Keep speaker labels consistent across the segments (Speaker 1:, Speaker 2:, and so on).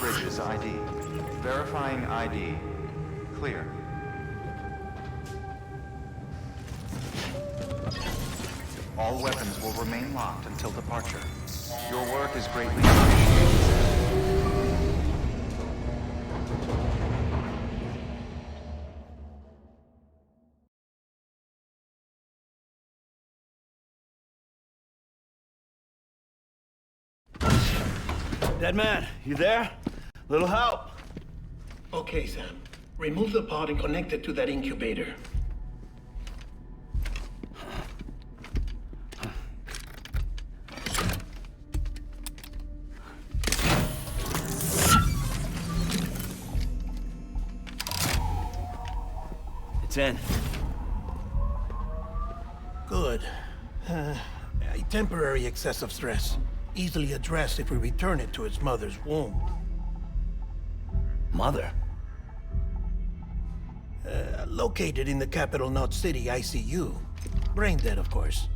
Speaker 1: bridges ID. Verifying ID. Clear. All weapons will remain locked until departure. Your work is greatly appreciated.
Speaker 2: Dead man, you there? Little help?
Speaker 3: Okay, Sam. Remove the pod and connect it to that incubator.
Speaker 2: It's in.
Speaker 3: Good. A temporary excessive stress. Easily addressed if we return it to its mother's womb.
Speaker 2: Mother?
Speaker 3: Located in the capital Knot City ICU. Brain dead, of course.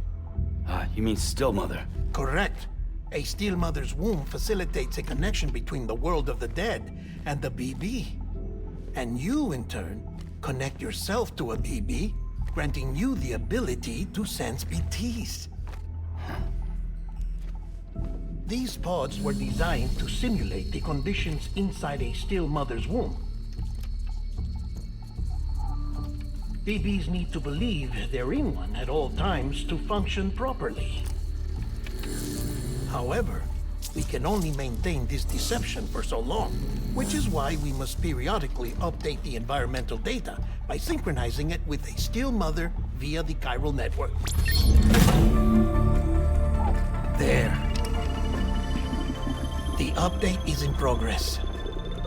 Speaker 2: You mean still mother?
Speaker 3: Correct. A still mother's womb facilitates a connection between the world of the dead and the BB. And you, in turn, connect yourself to a BB, granting you the ability to sense BTs. These pods were designed to simulate the conditions inside a still mother's womb. BBs need to believe they're in one at all times to function properly. However, we can only maintain this deception for so long, which is why we must periodically update the environmental data by synchronizing it with a still mother via the chiral network. There. The update is in progress.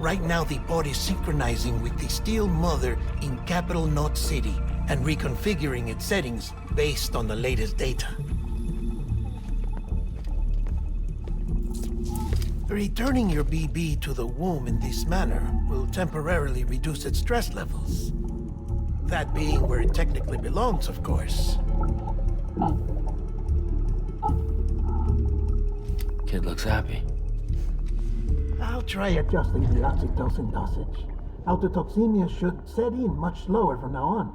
Speaker 3: Right now, the pod is synchronizing with the still mother in capital Knot City and reconfiguring its settings based on the latest data. Returning your BB to the womb in this manner will temporarily reduce its stress levels. That being where it technically belongs, of course.
Speaker 2: Kid looks happy.
Speaker 3: I'll try adjusting the oxytocin dosage. Autotoxemia should set in much slower from now on.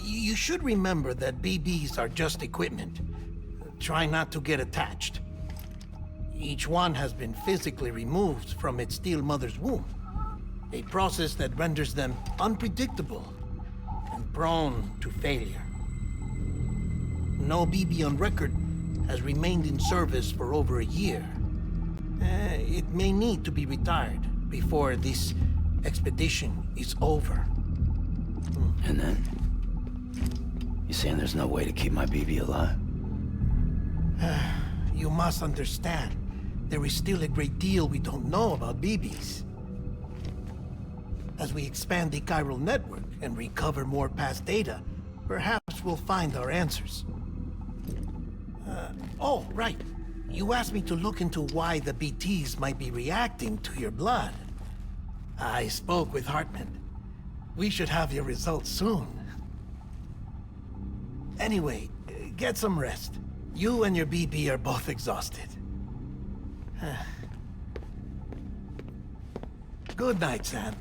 Speaker 3: You should remember that BBs are just equipment. Try not to get attached. Each one has been physically removed from its still mother's womb. A process that renders them unpredictable and prone to failure. No BB on record has remained in service for over a year. It may need to be retired before this expedition is over.
Speaker 2: And then? You saying there's no way to keep my BB alive?
Speaker 3: You must understand, there is still a great deal we don't know about BBs. As we expand the chiral network and recover more past data, perhaps we'll find our answers. Oh, right. You asked me to look into why the BTs might be reacting to your blood. I spoke with Hartman. We should have your results soon. Anyway, get some rest. You and your BB are both exhausted. Good night, Sam.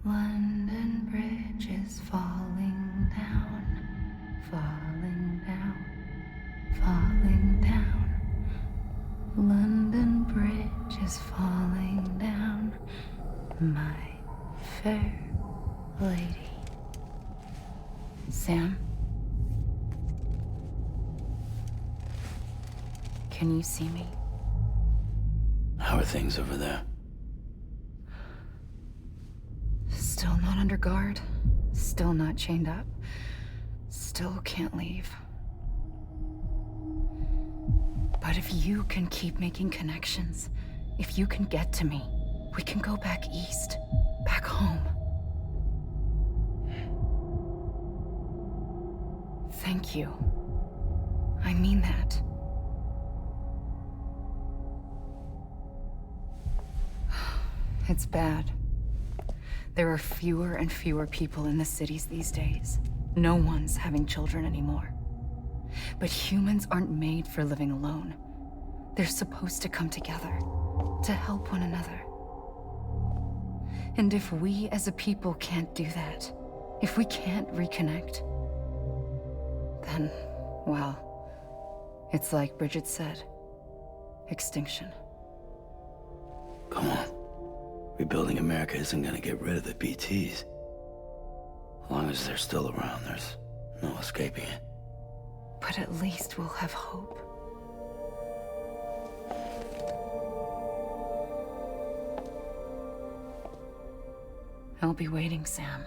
Speaker 4: London Bridge is falling down, falling down, falling down. London Bridge is falling down, my fair lady. Sam? Can you see me?
Speaker 2: How are things over there?
Speaker 4: Still not under guard, still not chained up, Still can't leave. But if you can keep making connections, if you can get to me, we can go back east, back home. Thank you. I mean that. It's bad. There are fewer and fewer people in the cities these days. No one's having children anymore. But humans aren't made for living alone. They're supposed to come together, to help one another. And if we as a people can't do that, if we can't reconnect, then, well, it's like Bridget said, extinction.
Speaker 2: Come on. Rebuilding America isn't gonna get rid of the BTs. As long as they're still around, there's no escaping it.
Speaker 4: But at least we'll have hope. I'll be waiting, Sam.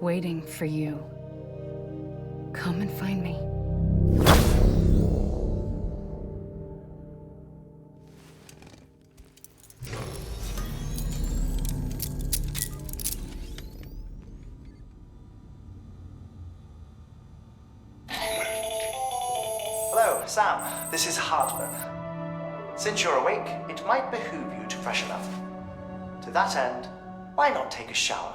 Speaker 4: Waiting for you. Come and find me.
Speaker 5: Hello, Sam. This is Hartman. Since you're awake, it might behoove you to freshen up. To that end, why not take a shower?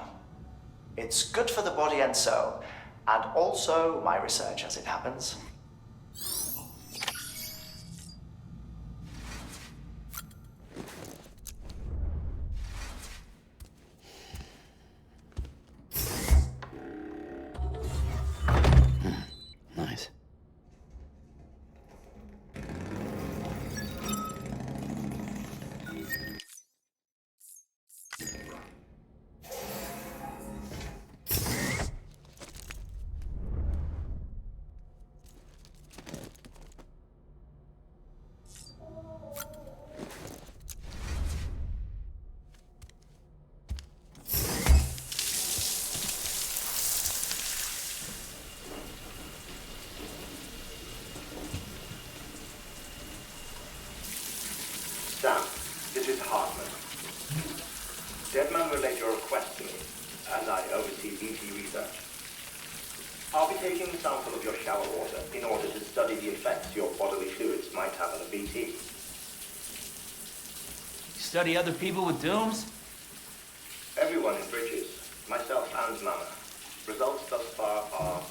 Speaker 5: It's good for the body and soul, and also my research as it happens.
Speaker 2: Nice.
Speaker 6: Sam, this is Hartman. Deadman relayed your request to me, as I oversee BT research. I'll be taking a sample of your shower water in order to study the effects your bodily fluids might have on a BT.
Speaker 7: Study other people with dooms?
Speaker 6: Everyone in Bridges, myself and Mama. Results thus far are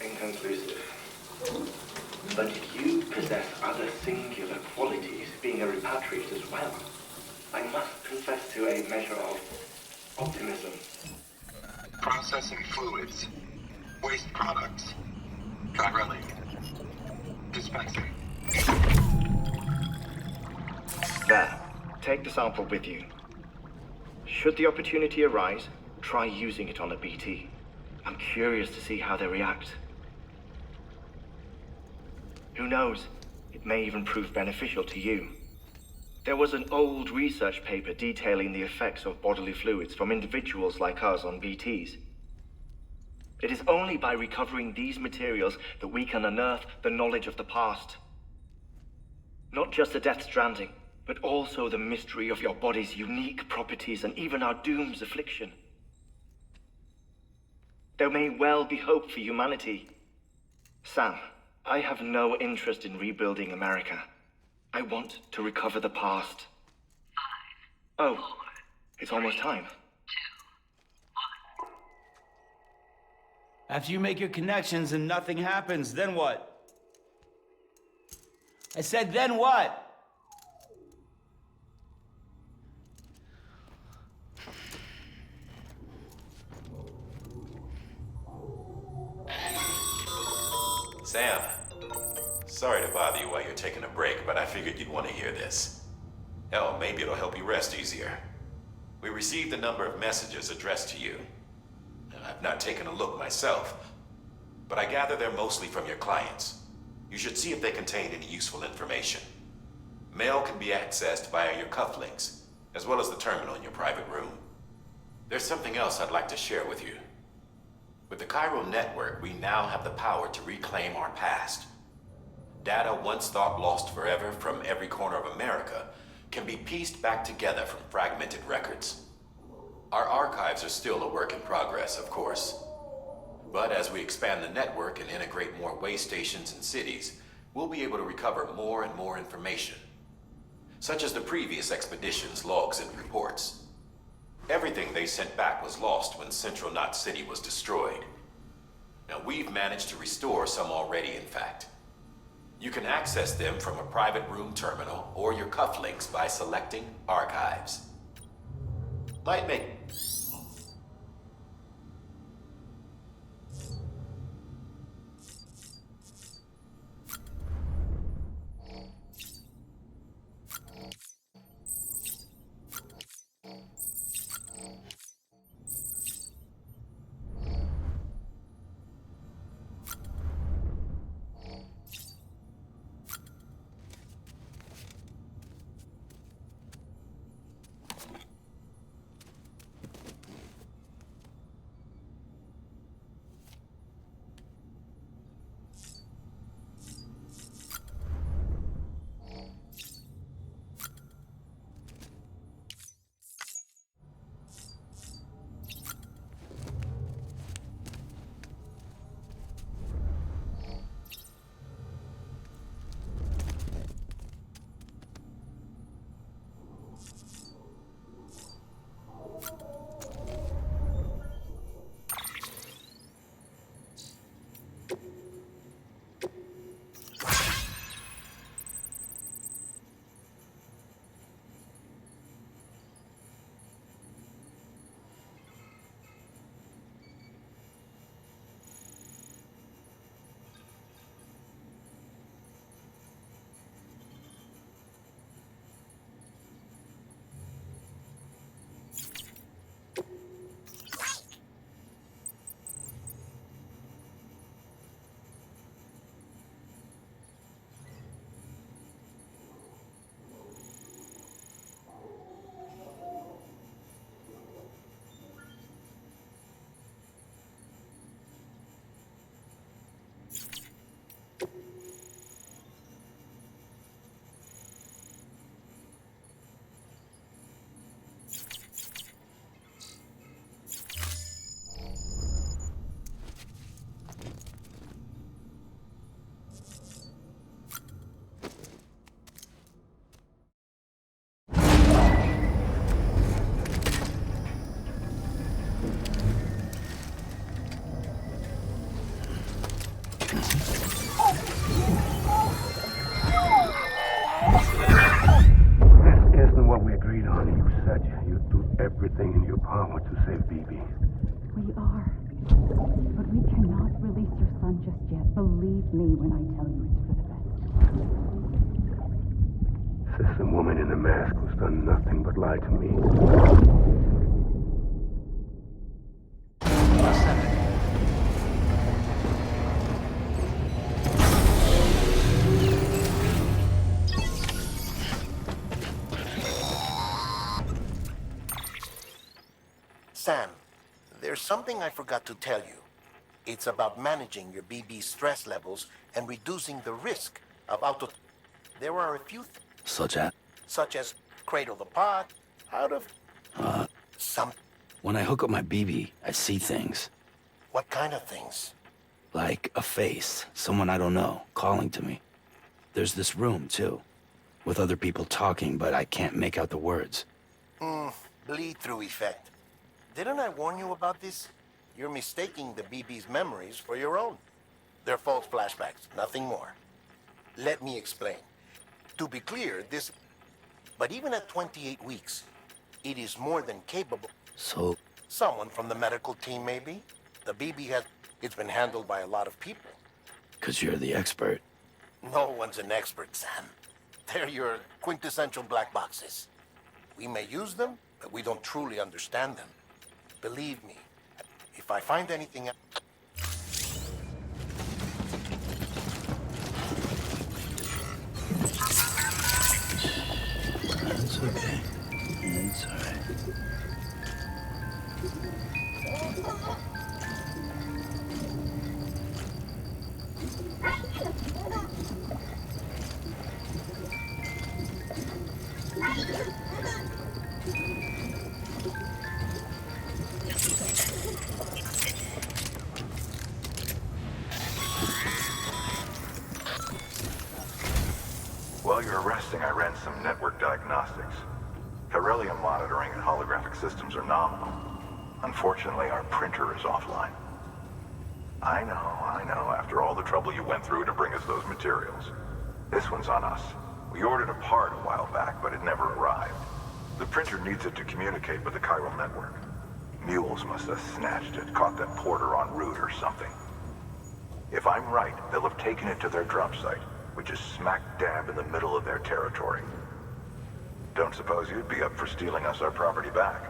Speaker 6: inconclusive. But you possess other singular qualities, being a repatriate as well. I must confess to a measure of optimism.
Speaker 8: Processing fluids, waste products, drilling, dispensing.
Speaker 6: There, take the sample with you. Should the opportunity arise, try using it on a BT. I'm curious to see how they react. Who knows? It may even prove beneficial to you. There was an old research paper detailing the effects of bodily fluids from individuals like us on BTs. It is only by recovering these materials that we can unearth the knowledge of the past. Not just the Death Stranding, but also the mystery of your body's unique properties and even our doom's affliction. There may well be hope for humanity. Sam, I have no interest in rebuilding America. I want to recover the past. 5, 4, it's almost time. 2, 1.
Speaker 7: After you make your connections and nothing happens, then what? I said, then what?
Speaker 9: Sam, sorry to bother you while you're taking a break, but I figured you'd want to hear this. Hell, maybe it'll help you rest easier. We received a number of messages addressed to you. I've not taken a look myself, but I gather they're mostly from your clients. You should see if they contain any useful information. Mail can be accessed via your cufflinks, as well as the terminal in your private room. There's something else I'd like to share with you. With the Cairo network, we now have the power to reclaim our past. Data once thought lost forever from every corner of America can be pieced back together from fragmented records. Our archives are still a work in progress, of course. But as we expand the network and integrate more way stations and cities, we'll be able to recover more and more information, such as the previous expedition's logs and reports. Everything they sent back was lost when Central Knot City was destroyed. Now we've managed to restore some already, in fact. You can access them from a private room terminal or your cufflinks by selecting Archives. Might make...
Speaker 10: everything in your power to save BB.
Speaker 11: We are. But we cannot release your son just yet. Believe me when I tell you it's for the best.
Speaker 10: System woman in the mask who's done nothing but lie to me.
Speaker 3: Sam, there's something I forgot to tell you. It's about managing your BB stress levels and reducing the risk of auto... There are a few
Speaker 2: Such
Speaker 3: as cradle the pod, out of... some...
Speaker 2: When I hook up my BB, I see things.
Speaker 3: What kind of things?
Speaker 2: Like a face, someone I don't know, calling to me. There's this room, too, with other people talking, but I can't make out the words.
Speaker 3: Bleed-through effect. Didn't I warn you about this? You're mistaking the BB's memories for your own. They're false flashbacks, nothing more. Let me explain. To be clear, this... But even at 28 weeks, it is more than capable...
Speaker 2: So...
Speaker 3: Someone from the medical team, maybe? The BB has... It's been handled by a lot of people.
Speaker 2: 'Cause you're the expert.
Speaker 3: No one's an expert, Sam. They're your quintessential black boxes. We may use them, but we don't truly understand them. Believe me, if I find anything...
Speaker 12: While you were resting, I ran some network diagnostics. Beryllium monitoring and holographic systems are nominal. Unfortunately, our printer is offline. I know, after all the trouble you went through to bring us those materials. This one's on us. We ordered a part a while back, but it never arrived. The printer needs it to communicate with the chiral network. Mules must have snatched it, caught that porter en route or something. If I'm right, they'll have taken it to their drop site, which is smack dab in the middle of their territory. Don't suppose you'd be up for stealing us our property back?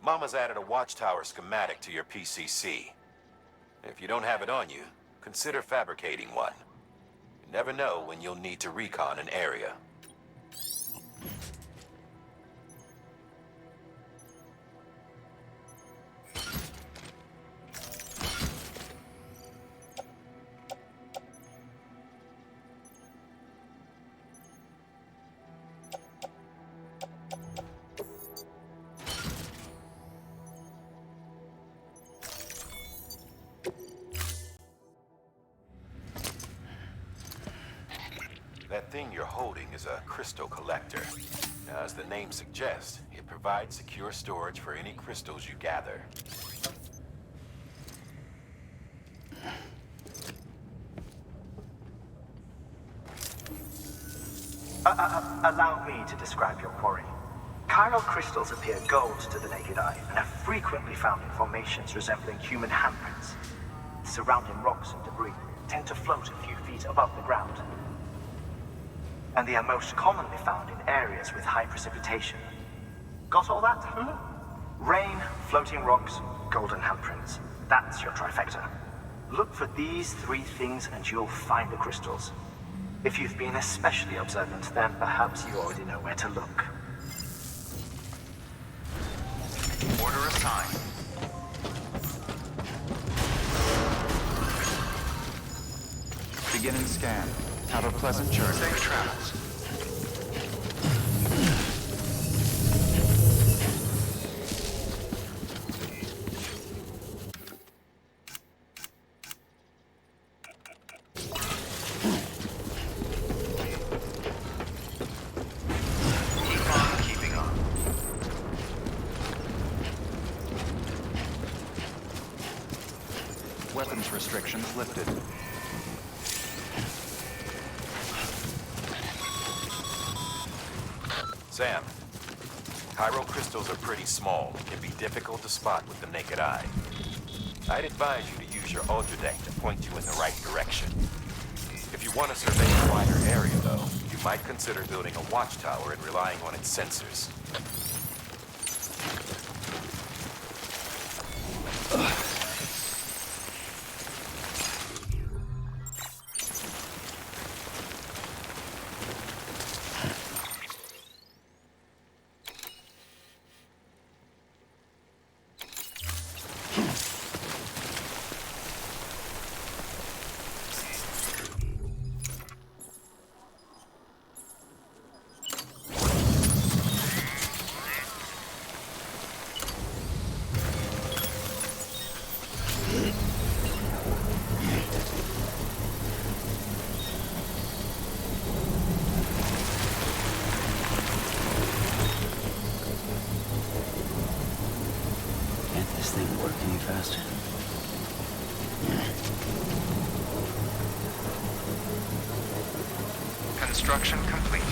Speaker 9: Mama's added a watchtower schematic to your PCC. If you don't have it on you, consider fabricating one. You never know when you'll need to recon an area. That thing you're holding is a crystal collector. Now, as the name suggests, it provides secure storage for any crystals you gather.
Speaker 5: Allow me to describe your quarry. Chiral crystals appear gold to the naked eye and are frequently found in formations resembling human handprints. Surrounding rocks and debris tend to float a few feet above the ground. And they are most commonly found in areas with high precipitation. Got all that? Rain, floating rocks, golden handprints. That's your trifecta. Look for these three things and you'll find the crystals. If you've been especially observant, then perhaps you already know where to look.
Speaker 1: Order assigned. Beginning scan. Have a pleasant journey. Safe travels. Keep on keeping on. Weapons restrictions lifted.
Speaker 9: Sam, chiral crystals are pretty small and can be difficult to spot with the naked eye. I'd advise you to use your ultradeck to point you in the right direction. If you want to survey a wider area, though, you might consider building a watchtower and relying on its sensors.
Speaker 2: Can't this thing work any faster?
Speaker 1: Construction complete.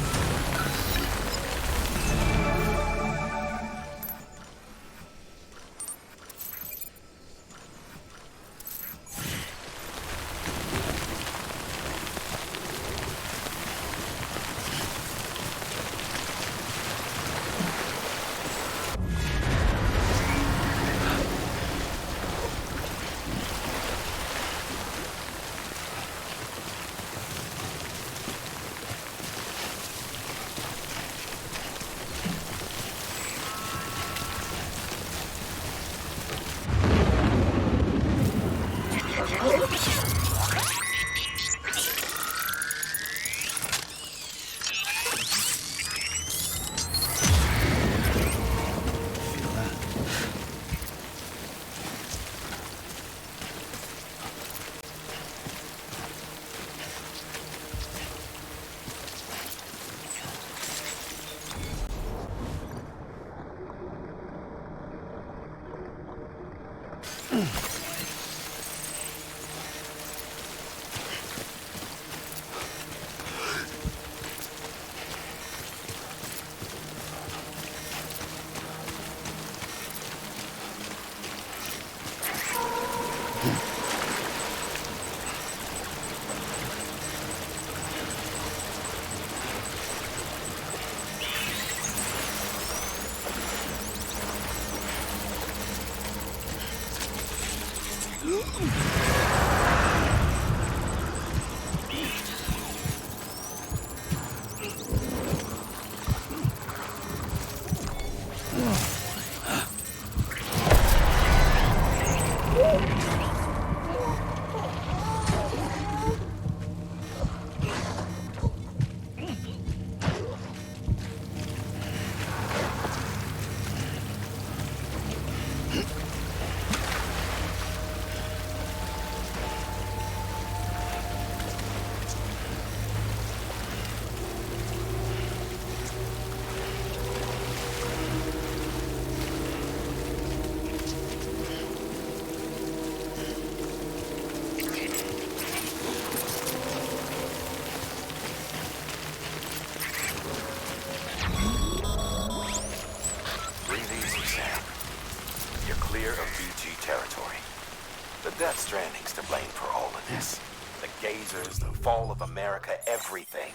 Speaker 9: Stranding's to blame for all of this. The gazers, the fall of America, everything.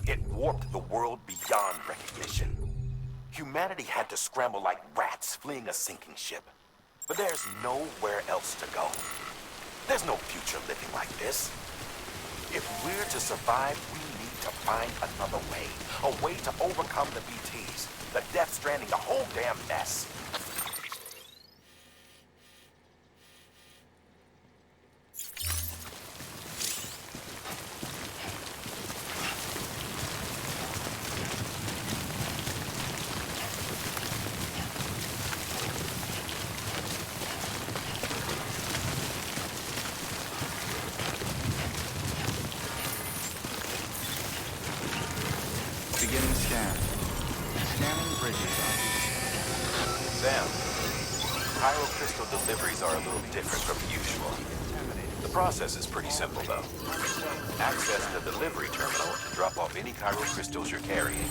Speaker 9: It warped the world beyond recognition. Humanity had to scramble like rats fleeing a sinking ship. But there's nowhere else to go. There's no future living like this. If we're to survive, we need to find another way. A way to overcome the BTs, the Death Stranding, the whole damn mess.
Speaker 1: Beginning scan. Scanning bridges.
Speaker 9: Sam, crystal deliveries are a little different from usual. The process is pretty simple, though. Access the delivery terminal to drop off any crystals you're carrying.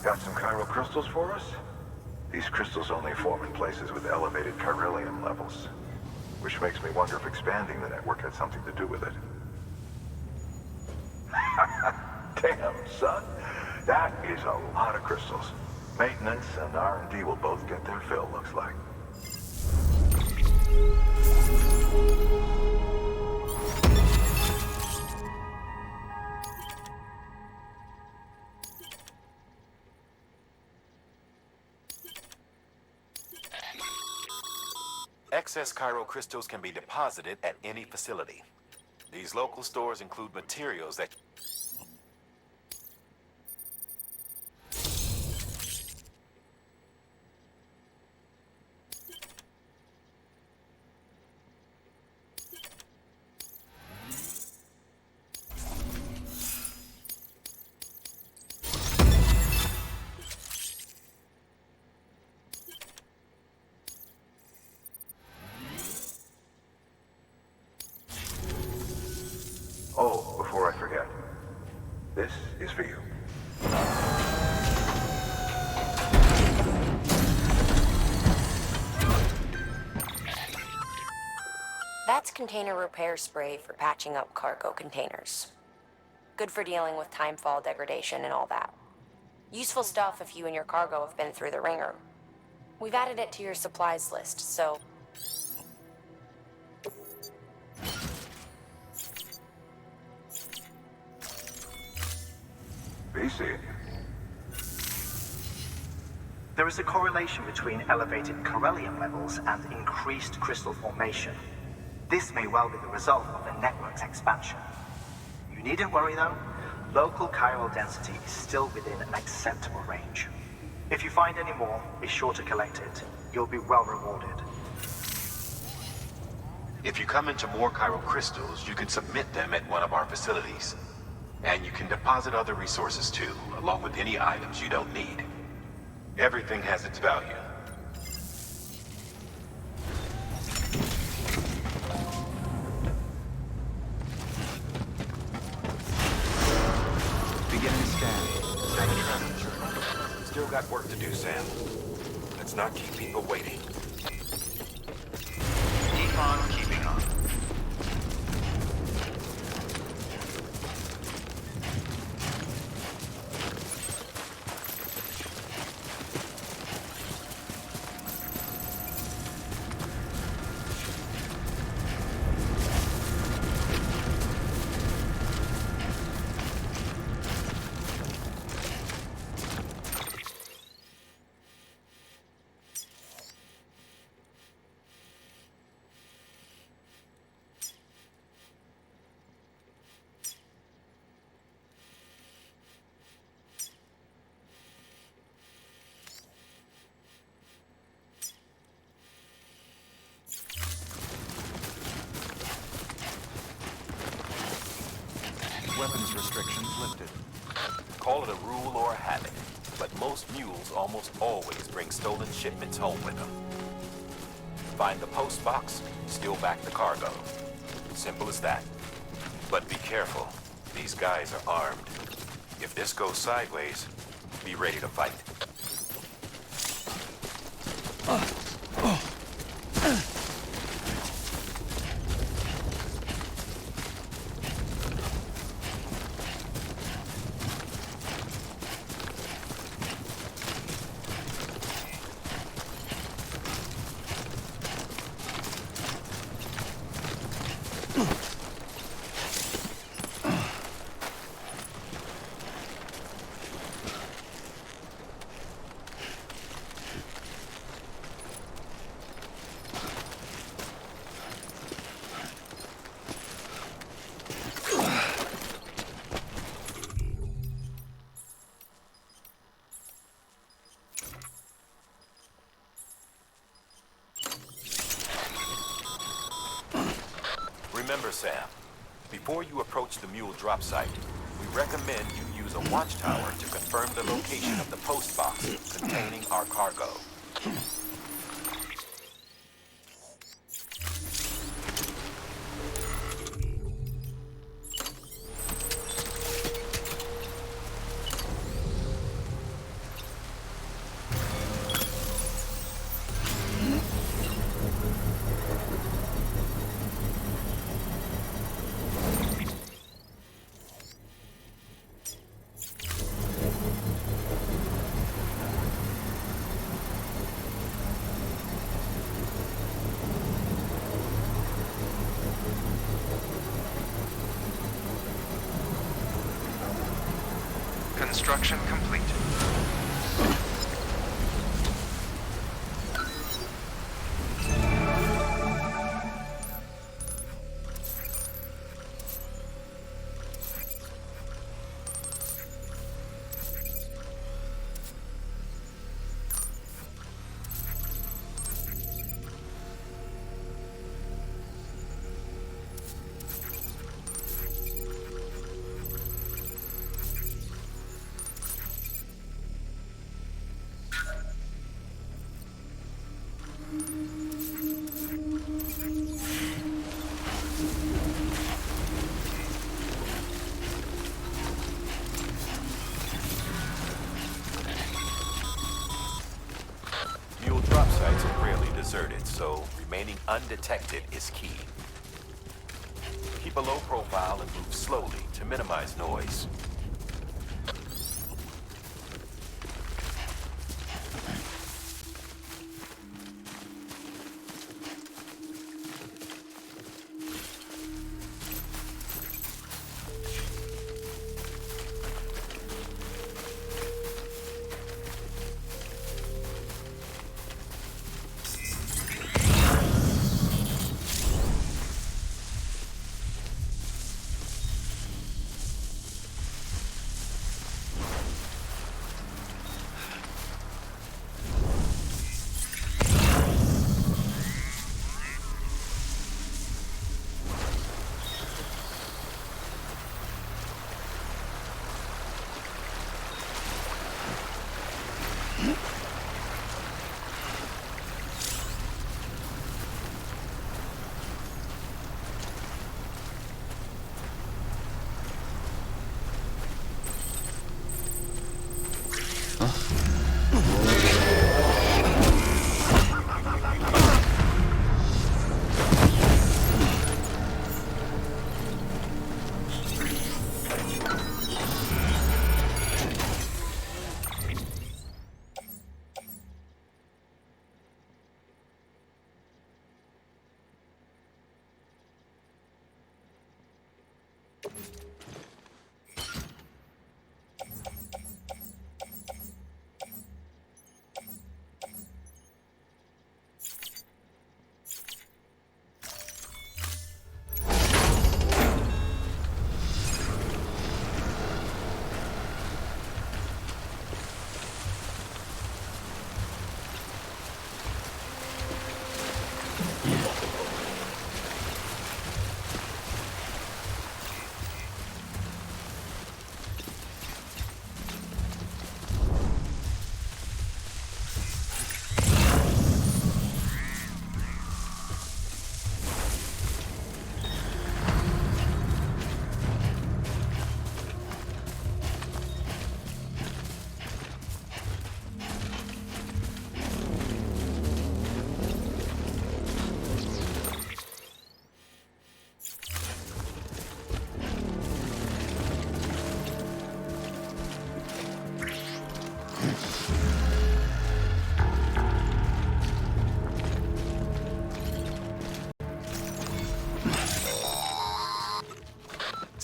Speaker 12: Got some crystals for us? These crystals only form in places with elevated chiralium levels, which makes me wonder if expanding the network had something to do with it. Damn, son. That is a lot of crystals. Maintenance and R&D will both get their fill, looks like.
Speaker 9: Excess crystals can be deposited at any facility. These local stores include materials that...
Speaker 12: Oh, before I forget, this is for you.
Speaker 13: That's container repair spray for patching up cargo containers. Good for dealing with timefall degradation and all that. Useful stuff if you and your cargo have been through the ringer. We've added it to your supplies list, so...
Speaker 12: Be see it.
Speaker 5: There is a correlation between elevated Corellium levels and increased crystal formation. This may well be the result of the network's expansion. You needn't worry though. Local chiral density is still within an acceptable range. If you find any more, be sure to collect it. You'll be well rewarded.
Speaker 9: If you come into more chiral crystals, you can submit them at one of our facilities. And you can deposit other resources too, along with any items you don't need. Everything has its value.
Speaker 1: Beginning scan.
Speaker 9: Still got work to do, Sam. Let's not keep people waiting.
Speaker 5: Keep on keeping on.
Speaker 1: Weapons restrictions lifted.
Speaker 9: Call it a rule or a habit, but most mules almost always bring stolen shipments home with them. Find the post box, steal back the cargo. Simple as that. But be careful. These guys are armed. If this goes sideways, be ready to fight. Remember, Sam, before you approach the mule drop site, we recommend you use a watchtower to confirm the location of the post box containing our cargo.
Speaker 1: Construction complete.
Speaker 9: Mule drop sites are rarely deserted, so remaining undetected is key. Keep a low profile and move slowly to minimize noise.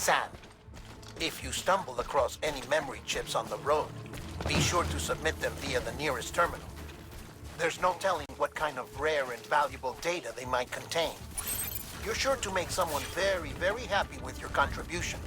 Speaker 3: Sam, if you stumble across any memory chips on the road, be sure to submit them via the nearest terminal. There's no telling what kind of rare and valuable data they might contain. You're sure to make someone very, very happy with your contribution.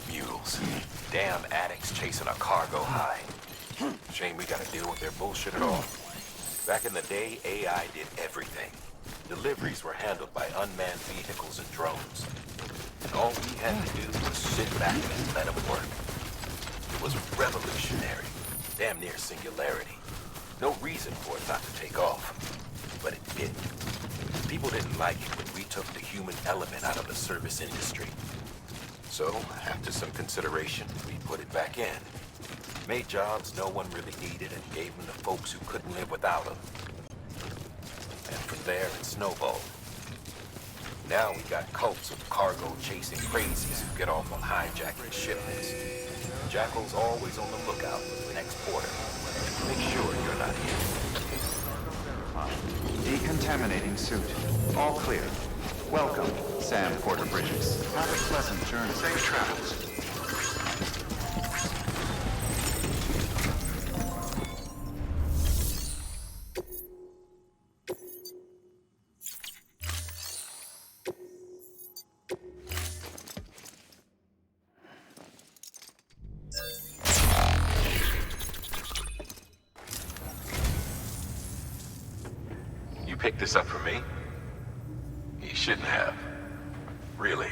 Speaker 9: Mules. Damn addicts chasing a cargo high. Shame we gotta deal with their bullshit at all. Back in the day, AI did everything. Deliveries were handled by unmanned vehicles and drones. And all we had to do was sit back and let them work. It was revolutionary. Damn near singularity. No reason for it not to take off. But it did. People didn't like it when we took the human element out of the service industry. So, after some consideration, we put it back in. Made jobs no one really needed and gave them to folks who couldn't live without them. And from there, it snowballed. Now we got cults of cargo-chasing crazies who get off on hijacking shipments. Jackal's always on the lookout for the next porter. Make sure you're not here.
Speaker 1: Decontaminating suit. All clear. Welcome, Sam Porter Bridges. Have a pleasant journey. Safe travels.
Speaker 9: You picked this up for me? You shouldn't have. Really.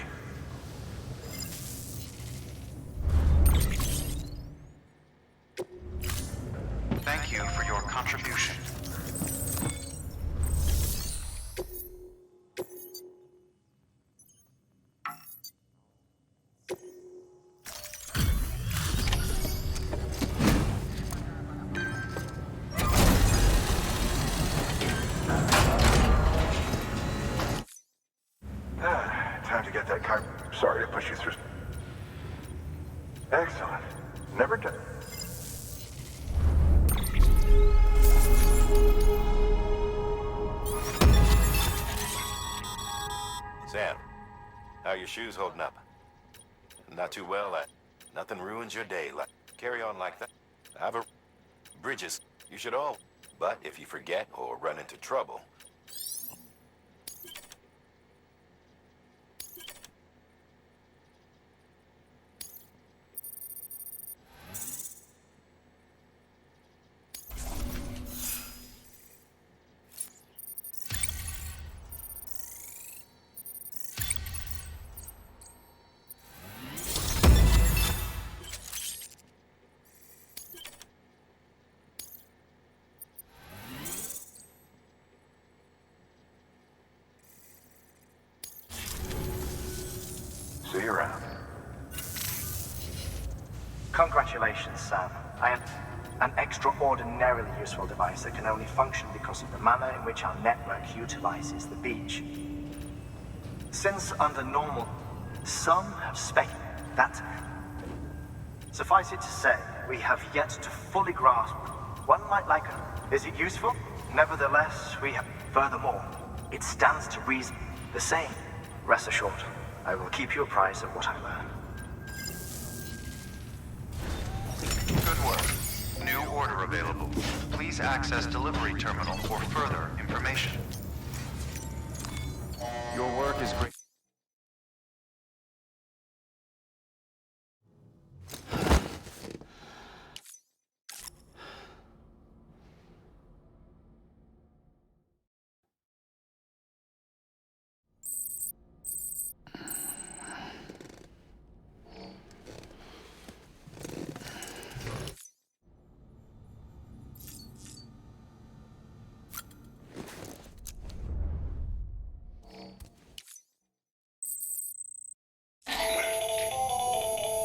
Speaker 1: Thank you for your contribution.
Speaker 12: Time to get that car. Sorry to push you through. Excellent. Never done.
Speaker 9: Sam, how are your shoes holding up? Not too well, nothing ruins your day. Carry on like that. Have a... Bridges, you should all... But if you forget or run into trouble...
Speaker 14: Congratulations, Sam. I am an extraordinarily useful device that can only function because of the manner in which our network utilizes the beach. Since under normal, some have speculated that. Suffice it to say, we have yet to fully grasp. One might like it. Is it useful? Nevertheless, we have. Furthermore, it stands to reason the same. Rest assured, I will keep you apprised of what I learn.
Speaker 1: Good work. New order available. Please access delivery terminal for further information. Your work is great.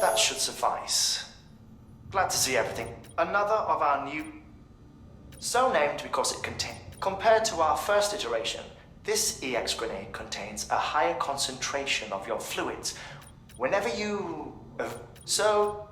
Speaker 5: That should suffice. Glad to see everything. Another of our new... So named because it contains... Compared to our first iteration, this EX grenade contains a higher concentration of your fluids. Whenever you... So...